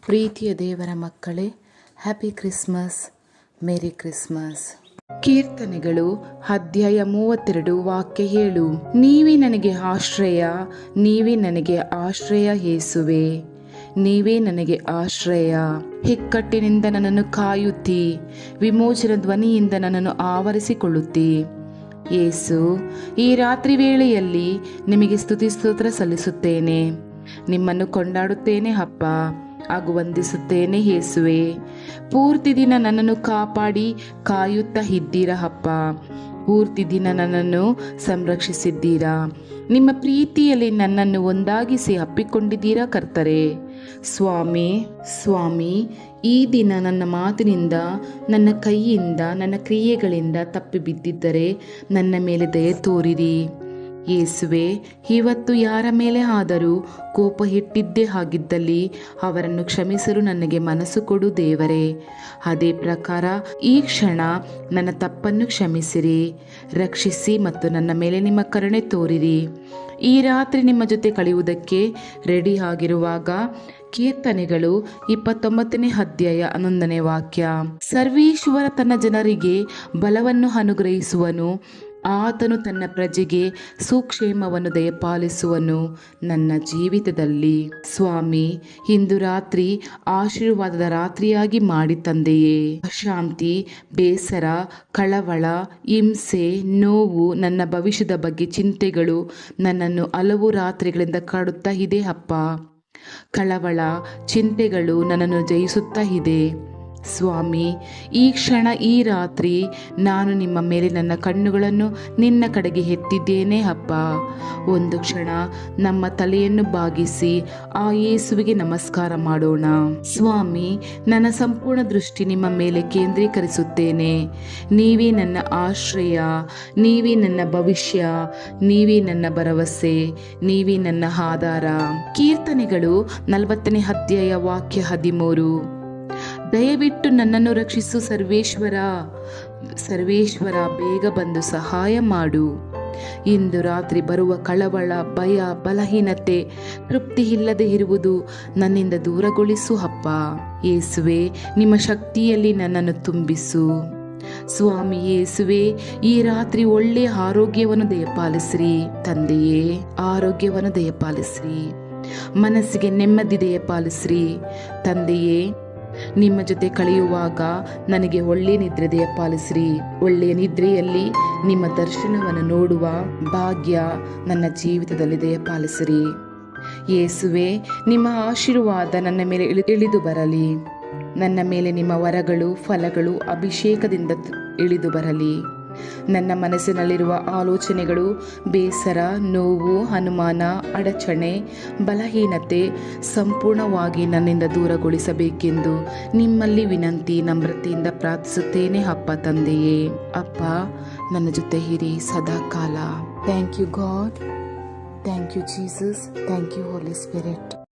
ಪ್ರೀತಿಯ ದೇವರ ಮಕ್ಕಳೇ, ಹ್ಯಾಪಿ ಕ್ರಿಸ್ಮಸ್, ಮೇರಿ ಕ್ರಿಸ್ಮಸ್. ಕೀರ್ತನೆಗಳು ಅಧ್ಯಾಯ 32 ವಾಕ್ಯ 7. ನೀವೇ ನನಗೆ ಆಶ್ರಯ, ನೀವೇ ನನಗೆ ಆಶ್ರಯ ಯೇಸುವೆ, ನೀವೇ ನನಗೆ ಆಶ್ರಯ. ಇಕ್ಕಟ್ಟಿನಿಂದ ನನ್ನನ್ನು ಕಾಯುತ್ತಿ, ವಿಮೋಚನ ಧ್ವನಿಯಿಂದ ನನ್ನನ್ನು ಆವರಿಸಿಕೊಳ್ಳುತ್ತಿ. ಯೇಸು, ಈ ರಾತ್ರಿ ವೇಳೆಯಲ್ಲಿ ನಿಮಗೆ ಸ್ತುತಿ ಸ್ತೋತ್ರ ಸಲ್ಲಿಸುತ್ತೇನೆ, ನಿಮ್ಮನ್ನು ಕೊಂಡಾಡುತ್ತೇನೆ ಅಪ್ಪ ಹಾಗೂ ವಂದಿಸುತ್ತೇನೆ ಯೇಸುವೆ. ಪೂರ್ತಿ ದಿನ ನನ್ನನ್ನು ಕಾಪಾಡಿ ಕಾಯುತ್ತಾ ಇದ್ದೀರಾ ಅಪ್ಪ, ಪೂರ್ತಿ ದಿನ ನನ್ನನ್ನು ಸಂರಕ್ಷಿಸಿದ್ದೀರಾ. ನಿಮ್ಮ ಪ್ರೀತಿಯಲ್ಲಿ ನನ್ನನ್ನು ಒಂದಾಗಿಸಿ ಅಪ್ಪಿಕೊಂಡಿದ್ದೀರಾ ಕರ್ತರೆ. ಸ್ವಾಮಿ, ಈ ದಿನ ನನ್ನ ಮಾತಿನಿಂದ, ನನ್ನ ಕೈಯಿಂದ, ನನ್ನ ಕ್ರಿಯೆಗಳಿಂದ ತಪ್ಪಿ ಬಿದ್ದಿದ್ದರೆ ನನ್ನ ಮೇಲೆ ದಯೆ ತೋರಿರಿ. ಯೇಸುವೆ, ಇವತ್ತು ಯಾರ ಮೇಲೆ ಆದರೂ ಕೋಪ ಇಟ್ಟಿದ್ದೇ ಆಗಿದ್ದಲ್ಲಿ ಅವರನ್ನು ಕ್ಷಮಿಸಲು ನನಗೆ ಮನಸ್ಸು ಕೊಡು ದೇವರೇ. ಅದೇ ಪ್ರಕಾರ ಈ ಕ್ಷಣ ನನ್ನ ತಪ್ಪನ್ನು ಕ್ಷಮಿಸಿರಿ, ರಕ್ಷಿಸಿ ಮತ್ತು ನನ್ನ ಮೇಲೆ ನಿಮ್ಮ ಕರುಣೆ ತೋರಿರಿ. ಈ ರಾತ್ರಿ ನಿಮ್ಮ ಜೊತೆ ಕಳೆಯುವುದಕ್ಕೆ ರೆಡಿ ಆಗಿರುವಾಗ ಕೀರ್ತನೆಗಳು 29ನೇ ಅಧ್ಯಾಯ 11ನೇ ವಾಕ್ಯ. ಸರ್ವೇಶ್ವರ ತನ್ನ ಜನರಿಗೆ ಬಲವನ್ನು ಅನುಗ್ರಹಿಸುವನು, ಆತನು ತನ್ನ ಪ್ರಜೆಗೆ ಸುಕ್ಷೇಮವನ್ನು ದಯಪಾಲಿಸುವನು ನನ್ನ ಜೀವಿತದಲ್ಲಿ. ಸ್ವಾಮಿ, ಇಂದು ರಾತ್ರಿ ಆಶೀರ್ವಾದದ ರಾತ್ರಿಯಾಗಿ ಮಾಡಿ ತಂದೆಯೇ. ಅಶಾಂತಿ, ಬೇಸರ, ಕಳವಳ, ಹಿಂಸೆ, ನೋವು, ನನ್ನ ಭವಿಷ್ಯದ ಬಗ್ಗೆ ಚಿಂತೆಗಳು ನನ್ನನ್ನು ಹಲವು ರಾತ್ರಿಗಳಿಂದ ಕಾಡುತ್ತಾ ಇದೆ ಅಪ್ಪ. ಕಳವಳ, ಚಿಂತೆಗಳು ನನ್ನನ್ನು ಜಯಿಸುತ್ತಾ ಇದೆ. ಸ್ವಾಮಿ, ಈ ಕ್ಷಣ, ಈ ರಾತ್ರಿ ನಾನು ನಿಮ್ಮ ಮೇಲೆ ನನ್ನ ಕಣ್ಣುಗಳನ್ನು ನಿನ್ನ ಕಡೆಗೆ ಎತ್ತಿದ್ದೇನೆ ಅಪ್ಪ. ಒಂದು ಕ್ಷಣ ನಮ್ಮ ತಲೆಯನ್ನು ಬಾಗಿಸಿ ಆ ಯೇಸುವಿಗೆ ನಮಸ್ಕಾರ ಮಾಡೋಣ. ಸ್ವಾಮಿ, ನನ್ನ ಸಂಪೂರ್ಣ ದೃಷ್ಟಿ ನಿಮ್ಮ ಮೇಲೆ ಕೇಂದ್ರೀಕರಿಸುತ್ತೇನೆ. ನೀವೇ ನನ್ನ ಆಶ್ರಯ, ನೀವೇ ನನ್ನ ಭವಿಷ್ಯ, ನೀವೇ ನನ್ನ ಭರವಸೆ, ನೀವೇ ನನ್ನ ಆಧಾರ. ಕೀರ್ತನೆಗಳು 40ನೇ ಅಧ್ಯಾಯ ವಾಕ್ಯ 13. ದಯವಿಟ್ಟು ನನ್ನನ್ನು ರಕ್ಷಿಸು ಸರ್ವೇಶ್ವರ, ಬೇಗ ಬಂದು ಸಹಾಯ ಮಾಡು. ಇಂದು ರಾತ್ರಿ ಬರುವ ಕಳವಳ, ಭಯ, ಬಲಹೀನತೆ, ತೃಪ್ತಿ ಇಲ್ಲದೆ ಇರುವುದು ನನ್ನಿಂದ ದೂರಗೊಳಿಸು ಅಪ್ಪ. ಯೇಸುವೆ, ನಿಮ್ಮ ಶಕ್ತಿಯಲ್ಲಿ ನನ್ನನ್ನು ತುಂಬಿಸು. ಸ್ವಾಮಿ ಯೇಸುವೆ, ಈ ರಾತ್ರಿ ಒಳ್ಳೆಯ ಆರೋಗ್ಯವನ್ನು ದಯಪಾಲಿಸ್ರಿ ತಂದೆಯೇ. ಆರೋಗ್ಯವನ್ನು ದಯಪಾಲಿಸ್ರಿ, ಮನಸ್ಸಿಗೆ ನೆಮ್ಮದಿ ದಯಪಾಲಿಸ್ರಿ ತಂದೆಯೇ. ನಿಮ್ಮ ಜೊತೆ ಕಳೆಯುವಾಗ ನನಗೆ ಒಳ್ಳೆಯ ನಿದ್ರೆ ದಯಪಾಲಿಸ್ರಿ. ಒಳ್ಳೆಯ ನಿದ್ರೆಯಲ್ಲಿ ನಿಮ್ಮ ದರ್ಶನವನ್ನು ನೋಡುವ ಭಾಗ್ಯ ನನ್ನ ಜೀವಿತದಲ್ಲಿ ದಯಪಾಲಿಸಿರಿ. ಯೇಸುವೆ, ನಿಮ್ಮ ಆಶೀರ್ವಾದ ನನ್ನ ಮೇಲೆ ಇಳಿದು ಬರಲಿ. ನನ್ನ ಮೇಲೆ ನಿಮ್ಮ ವರಗಳು, ಫಲಗಳು ಅಭಿಷೇಕದಿಂದ ಇಳಿದು ಬರಲಿ. ನನ್ನ ಮನಸ್ಸಿನಲ್ಲಿರುವ ಆಲೋಚನೆಗಳು, ಬೇಸರ, ನೋವು, ಅನುಮಾನ, ಅಡಚಣೆ, ಬಲಹೀನತೆ ಸಂಪೂರ್ಣವಾಗಿ ನನ್ನಿಂದ ದೂರಗೊಳಿಸಬೇಕೆಂದು ನಿಮ್ಮಲ್ಲಿ ವಿನಂತಿ, ನಮ್ರತೆಯಿಂದ ಪ್ರಾರ್ಥಿಸುತ್ತೇನೆ ಅಪ್ಪ ತಂದೆಯೇ. ಅಪ್ಪ, ನನ್ನ ಜೊತೆ ಇರಿ ಸದಾಕಾಲ. Thank you God, thank you Jesus, thank you holy spirit.